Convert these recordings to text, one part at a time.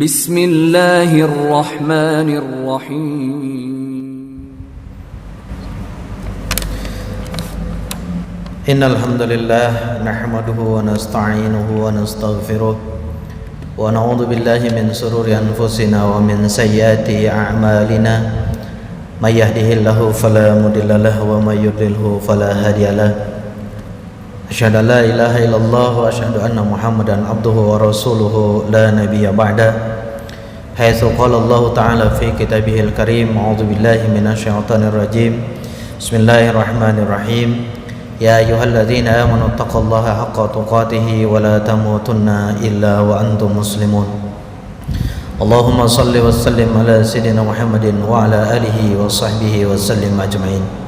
Bismillahirrahmanirrahim. Innal hamdalillah nahmaduhu wa nasta'inuhu wa nastaghfiruh wa na'udzu billahi min shururi anfusina wa min sayyiati a'malina may yahdihillahu fala mudilla lahu wa may yudlilhu fala hadiyalah. Asyhadu an la ilaha illallah wa asyhadu anna Muhammadan abduhu wa rasuluhu la nabiyya ba'da. Haitsu qala Allah ta'ala fi kitabihil karim, a'udzu billahi minasyaitonir rajim. Bismillahirrahmanirrahim. Ya ayyuhalladzina amanu taqullaha haqqa tuqatih wa la tamutunna illa wa antum muslimun. Allahumma shalli wa sallim ala sayyidina Muhammadin wa ala alihi wa sahbihi wa sallim ajma'in.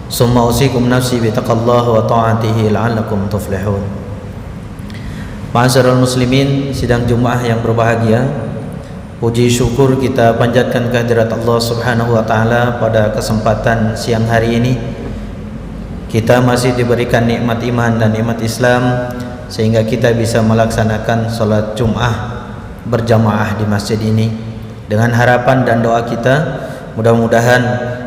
Summa usikum nafsi bitaqallahi wa ta'atihi la'allakum tuflihun. Ma'asyiral muslimin, sidang Jumat yang berbahagia, puji syukur kita panjatkan kehadirat Allah Subhanahu wa taala pada kesempatan siang hari ini. Kita masih diberikan nikmat iman dan nikmat Islam sehingga kita bisa melaksanakan salat Jumat berjamaah di masjid ini. Dengan harapan dan doa kita, mudah-mudahan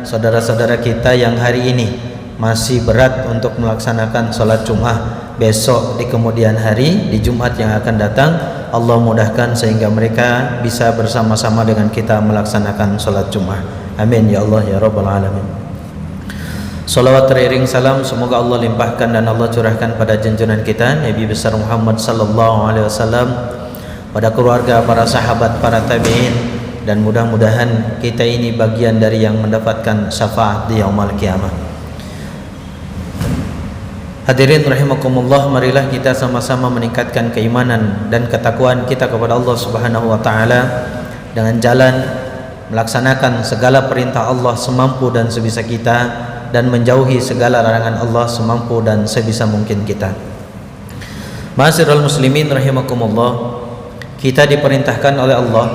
saudara-saudara kita yang hari ini masih berat untuk melaksanakan sholat Jumat, besok di kemudian hari di Jumat yang akan datang, Allah mudahkan sehingga mereka bisa bersama-sama dengan kita melaksanakan sholat Jumat. Amin ya Allah ya Rabbal Alamin. Salawat teriring salam semoga Allah limpahkan dan Allah curahkan pada junjungan kita Nabi besar Muhammad sallallahu alaihi wasallam, pada keluarga, para sahabat, para tabi'in, dan mudah-mudahan kita ini bagian dari yang mendapatkan syafaat di yaumul qiyamah. Hadirin rahimakumullah, marilah kita sama-sama meningkatkan keimanan dan ketakwaan kita kepada Allah Subhanahu wa taala dengan jalan melaksanakan segala perintah Allah semampu dan sebisa kita, dan menjauhi segala larangan Allah semampu dan sebisa mungkin kita. Ma'asyiral muslimin rahimakumullah, kita diperintahkan oleh Allah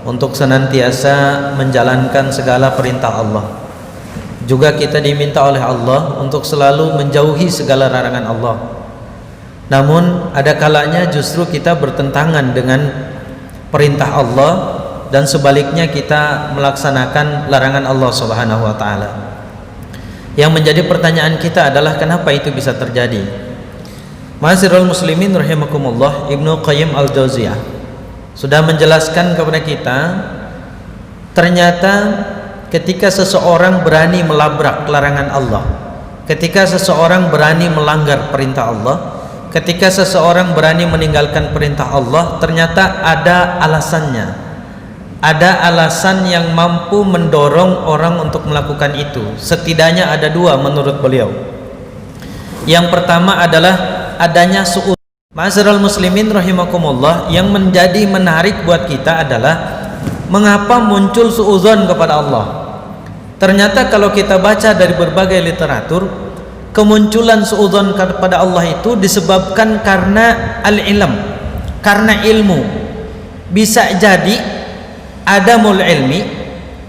untuk senantiasa menjalankan segala perintah Allah. Juga kita diminta oleh Allah untuk selalu menjauhi segala larangan Allah. Namun ada kalanya justru kita bertentangan dengan perintah Allah dan sebaliknya kita melaksanakan larangan Allah Subhanahu wa taala. Yang menjadi pertanyaan kita adalah kenapa itu bisa terjadi? Ma'asyiral muslimin rahimakumullah, Ibnu Qayyim al-Jauziyah sudah menjelaskan kepada kita, ternyata ketika seseorang berani melabrak larangan Allah, ketika seseorang berani melanggar perintah Allah, ketika seseorang berani meninggalkan perintah Allah, ternyata ada alasannya. Ada alasan yang mampu mendorong orang untuk melakukan itu. Setidaknya ada dua menurut beliau. Yang pertama adalah adanya su'ud. Ma'asyiral muslimin rahimakumullah, yang menjadi menarik buat kita adalah mengapa muncul suudzon kepada Allah. Ternyata kalau kita baca dari berbagai literatur, kemunculan suudzon kepada Allah itu disebabkan karena al-ilm, karena ilmu. Bisa jadi adamul ilmi,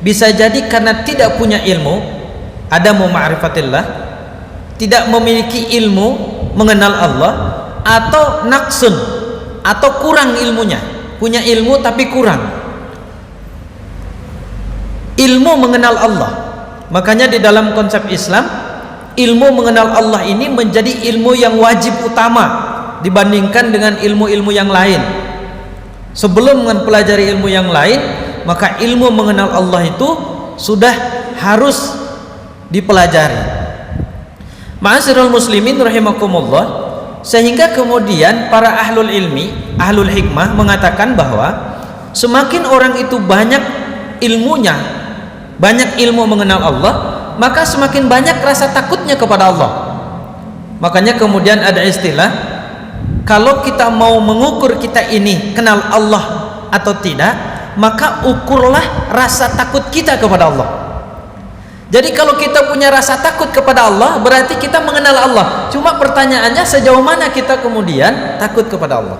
bisa jadi karena tidak punya ilmu, adamu ma'rifatillah, tidak memiliki ilmu mengenal Allah, atau naksun, atau kurang ilmunya, punya ilmu tapi kurang ilmu mengenal Allah. Makanya di dalam konsep Islam, ilmu mengenal Allah ini menjadi ilmu yang wajib utama dibandingkan dengan ilmu-ilmu yang lain. Sebelum mempelajari ilmu yang lain, maka ilmu mengenal Allah itu sudah harus dipelajari. Ma'asyiral muslimin rahimakumullah, sehingga kemudian para ahlul ilmi, ahlul hikmah mengatakan bahwa semakin orang itu banyak ilmunya, banyak ilmu mengenal Allah, maka semakin banyak rasa takutnya kepada Allah. Makanya kemudian ada istilah, kalau kita mau mengukur kita ini kenal Allah atau tidak, maka ukurlah rasa takut kita kepada Allah. Jadi kalau kita punya rasa takut kepada Allah, berarti kita mengenal Allah. Cuma pertanyaannya sejauh mana kita kemudian takut kepada Allah.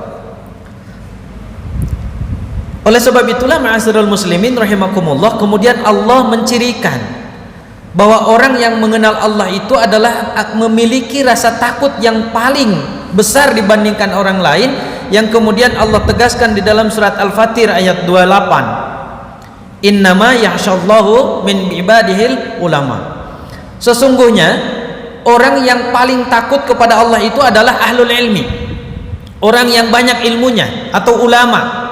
Oleh sebab itulah ma'asyiral muslimin rahimakumullah, kemudian Allah mencirikan bahwa orang yang mengenal Allah itu adalah memiliki rasa takut yang paling besar dibandingkan orang lain, yang kemudian Allah tegaskan di dalam surat Al-Fatir ayat 28. Innama yakhshallahu min ibadihil ulama. Sesungguhnya orang yang paling takut kepada Allah itu adalah ahlul ilmi, orang yang banyak ilmunya atau ulama.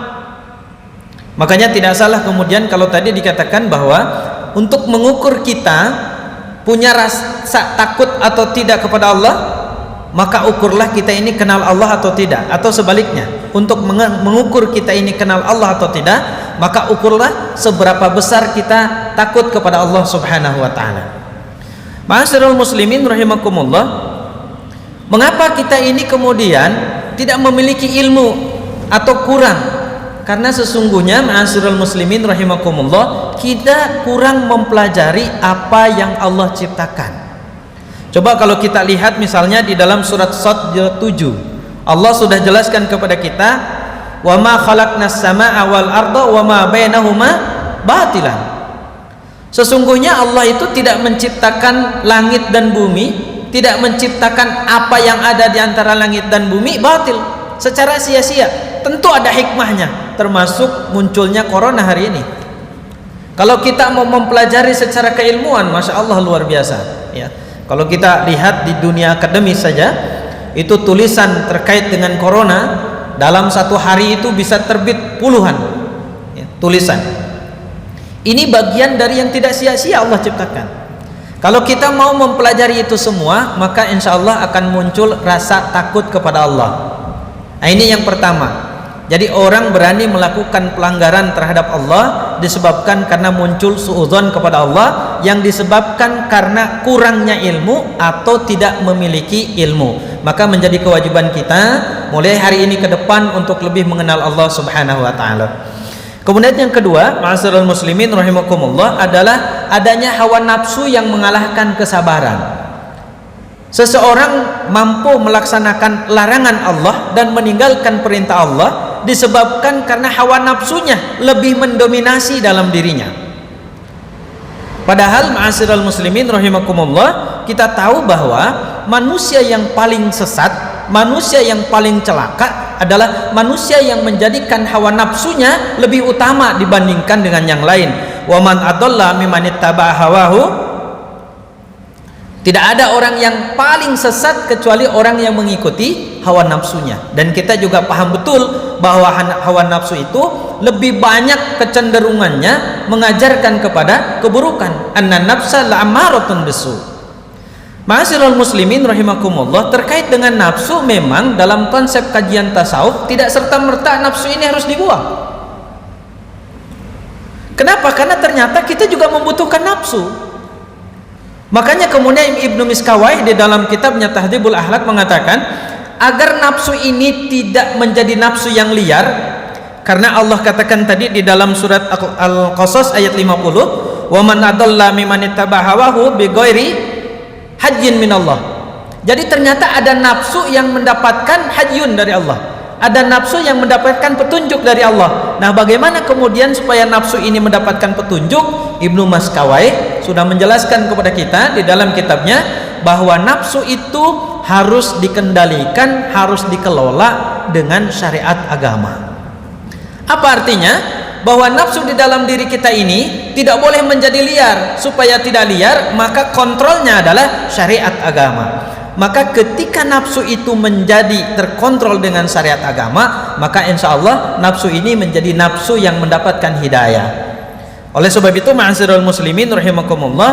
Makanya tidak salah kemudian kalau tadi dikatakan bahwa untuk mengukur kita punya rasa takut atau tidak kepada Allah, maka ukurlah kita ini kenal Allah atau tidak, atau sebaliknya, untuk mengukur kita ini kenal Allah atau tidak, maka ukurlah seberapa besar kita takut kepada Allah Subhanahu wa taala. Ma'asyiral muslimin rahimakumullah, mengapa kita ini kemudian tidak memiliki ilmu atau kurang? Karena sesungguhnya ma'asyiral muslimin rahimakumullah, kita kurang mempelajari apa yang Allah ciptakan. Coba kalau kita lihat misalnya di dalam surat Shad 7, Allah sudah jelaskan kepada kita, wa ma khalaqnas samaa'a wal arda wa ma bainahuma batilan. Sesungguhnya Allah itu tidak menciptakan langit dan bumi, tidak menciptakan apa yang ada di antara langit dan bumi batil, secara sia-sia. Tentu ada hikmahnya, termasuk munculnya corona hari ini. Kalau kita mau mempelajari secara keilmuan, masya Allah luar biasa ya. Kalau kita lihat di dunia akademis saja, itu tulisan terkait dengan corona dalam satu hari itu bisa terbit puluhan ya, tulisan. Ini bagian dari yang tidak sia-sia Allah ciptakan. Kalau kita mau mempelajari itu semua, maka insya Allah akan muncul rasa takut kepada Allah. Nah, ini yang pertama. Jadi orang berani melakukan pelanggaran terhadap Allah disebabkan karena muncul suudzon kepada Allah, yang disebabkan karena kurangnya ilmu atau tidak memiliki ilmu. Maka menjadi kewajiban kita mulai hari ini ke depan untuk lebih mengenal Allah Subhanahu wa taala. Kemudian yang kedua, ma'asyiral muslimin rahimakumullah, adalah adanya hawa nafsu yang mengalahkan kesabaran. Seseorang mampu melaksanakan larangan Allah dan meninggalkan perintah Allah disebabkan karena hawa nafsunya lebih mendominasi dalam dirinya. Padahal ma'asyiral muslimin rahimakumullah, kita tahu bahwa manusia yang paling sesat, manusia yang paling celaka adalah manusia yang menjadikan hawa nafsunya lebih utama dibandingkan dengan yang lain. Wa man adalla mimman ittaba'a hawahu. Tidak ada orang yang paling sesat kecuali orang yang mengikuti hawa nafsunya. Dan kita juga paham betul bahwa hawa nafsu itu lebih banyak kecenderungannya mengajarkan kepada keburukan. Anna nafsa la'ammaratun bisu. Ma'asyiral muslimin rahimakumullah, terkait dengan nafsu, memang dalam konsep kajian tasawuf tidak serta-merta nafsu ini harus dibuang. Kenapa? Karena ternyata kita juga membutuhkan nafsu. Makanya kemudian Ibnu Miskawai di dalam kitabnya Tahdhibul Akhlaq mengatakan, agar nafsu ini tidak menjadi nafsu yang liar, karena Allah katakan tadi di dalam surat Al-Qasas ayat 50, wa man adalla mimman ittaba'a hawahu bighairi hajjin minallah. Jadi ternyata ada nafsu yang mendapatkan hajjun dari Allah, ada nafsu yang mendapatkan petunjuk dari Allah. Nah, bagaimana kemudian supaya nafsu ini mendapatkan petunjuk? Ibnu Miskawai sudah menjelaskan kepada kita di dalam kitabnya bahwa nafsu itu harus dikendalikan, harus dikelola dengan syariat agama. Apa artinya? Bahwa nafsu di dalam diri kita ini tidak boleh menjadi liar. Supaya tidak liar, maka kontrolnya adalah syariat agama. Maka ketika nafsu itu menjadi terkontrol dengan syariat agama, maka insya Allah nafsu ini menjadi nafsu yang mendapatkan hidayah. Oleh sebab itu, ma'asyiral muslimin rahimakumullah,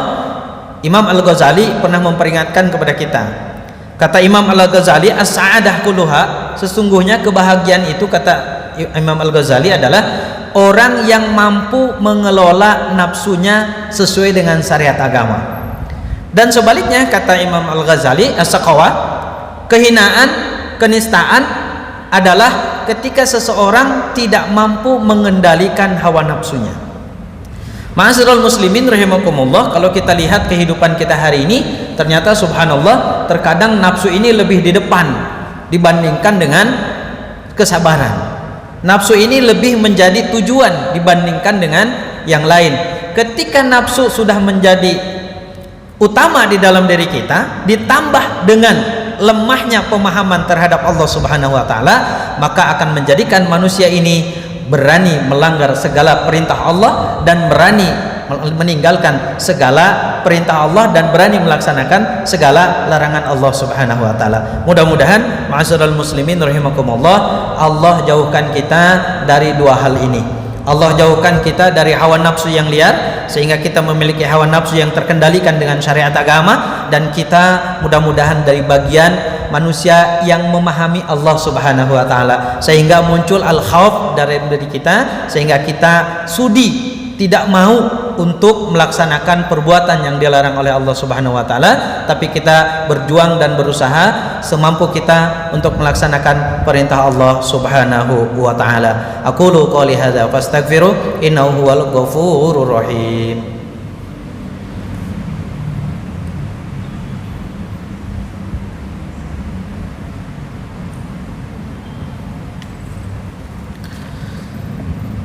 Imam Al-Ghazali pernah memperingatkan kepada kita. Kata Imam Al-Ghazali, as-sa'adah kulluha, sesungguhnya kebahagiaan itu, kata Imam Al-Ghazali, adalah orang yang mampu mengelola nafsunya sesuai dengan syariat agama. Dan sebaliknya, kata Imam Al-Ghazali, as-saqawa, kehinaan, kenistaan adalah ketika seseorang tidak mampu mengendalikan hawa nafsunya. Ma'asyiral muslimin rahimakumullah, kalau kita lihat kehidupan kita hari ini, ternyata subhanallah, terkadang nafsu ini lebih di depan dibandingkan dengan kesabaran. Nafsu ini lebih menjadi tujuan dibandingkan dengan yang lain. Ketika nafsu sudah menjadi utama di dalam diri kita, ditambah dengan lemahnya pemahaman terhadap Allah Subhanahu wa taala, maka akan menjadikan manusia ini berani melanggar segala perintah Allah dan berani meninggalkan segala perintah Allah dan berani melaksanakan segala larangan Allah Subhanahu wa taala. Mudah-mudahan ma'asyiral muslimin rahimakumullah, Allah jauhkan kita dari dua hal ini. Allah jauhkan kita dari hawa nafsu yang liar sehingga kita memiliki hawa nafsu yang terkendalikan dengan syariat agama, dan kita mudah-mudahan dari bagian manusia yang memahami Allah Subhanahu wa taala sehingga muncul al-khauf dari diri kita, sehingga kita sudi tidak mau untuk melaksanakan perbuatan yang dilarang oleh Allah Subhanahu wa taala, tapi kita berjuang dan berusaha semampu kita untuk melaksanakan perintah Allah Subhanahu wa taala. Aqulu qouli hadza fastaghfiru innahu huwal ghafurur rahim.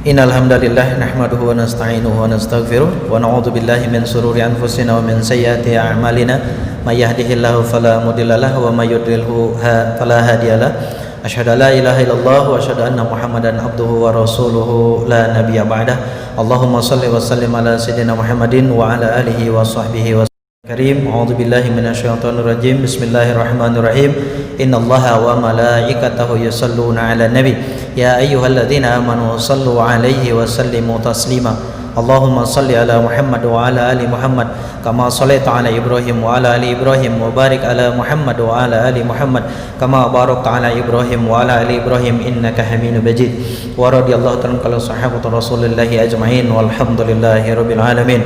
Innal hamdalillah nahmaduhu wa nasta'inuhu wa nastaghfiruh wa na'udzu billahi min shururi anfusina wa min sayyiati a'malina may yahdihillahu fala mudilla lahu wa may yudlilhu fala hadiyalah. Asyhadu an la ilaha illallah wa asyhadu anna Muhammadan abduhu wa rasuluhu la nabiyya ba'dah. Allahumma shalli wa sallim ala sayyidina Muhammadin wa ala alihi wa sahbihi wa karim. A'udzu billahi minasyaitonir rajim. Bismillahirrahmanirrahim. Innallaha wa malaikatahu yusholluna 'alan nabi ya ayyuhalladzina amanu shallu 'alaihi wa sallimu taslima. Allahumma shalli ala Muhammad wa ala ali Muhammad kama shallaita ala Ibrahim wa ala ali Ibrahim wa barik ala Muhammad wa ala ali Muhammad kama barakta ala Ibrahim wa ala ali Ibrahim innaka Hamidum Majid. Wa radhiyallahu ta'ala an sahabati Rasulillah ajma'in walhamdulillahi rabbil alamin.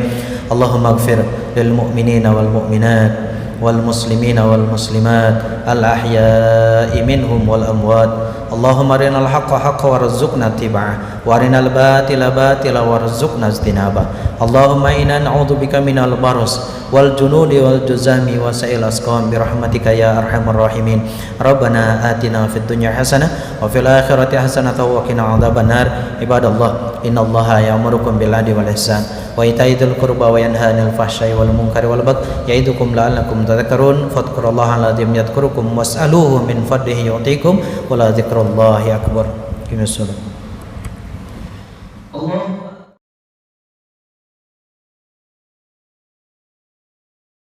Allahumma ighfir lil mu'minina wal mu'minat wal muslimina wal muslimat al ahya'i minhum wal amwat. Allahumma arinal haqqa haqqan warzuqna ittiba'ah wa arinal batila batila warzuqna ijtinabah. Allahumma inna na'udzubika minal baras wal junudi wal juzami wa sa'il asqam bi rahmatika ya arhamar rahimin. Rabbana atina fid dunya hasanah wa fil akhirati hasanah wa qina adzabannar. Ibadallah, innallaha ya'murukum bil 'adli wal ihsan wa ita'i dzil qurba wa yanha 'anil fahsya'i wal munkari wal baghi ya'idukum la'allakum tadhakkarun. Fadhkurullaha al-'azim yadhkurukum was'aluhu min fadlihi yu'tikum wa la dzikrullahi akbar. Qimish shalah.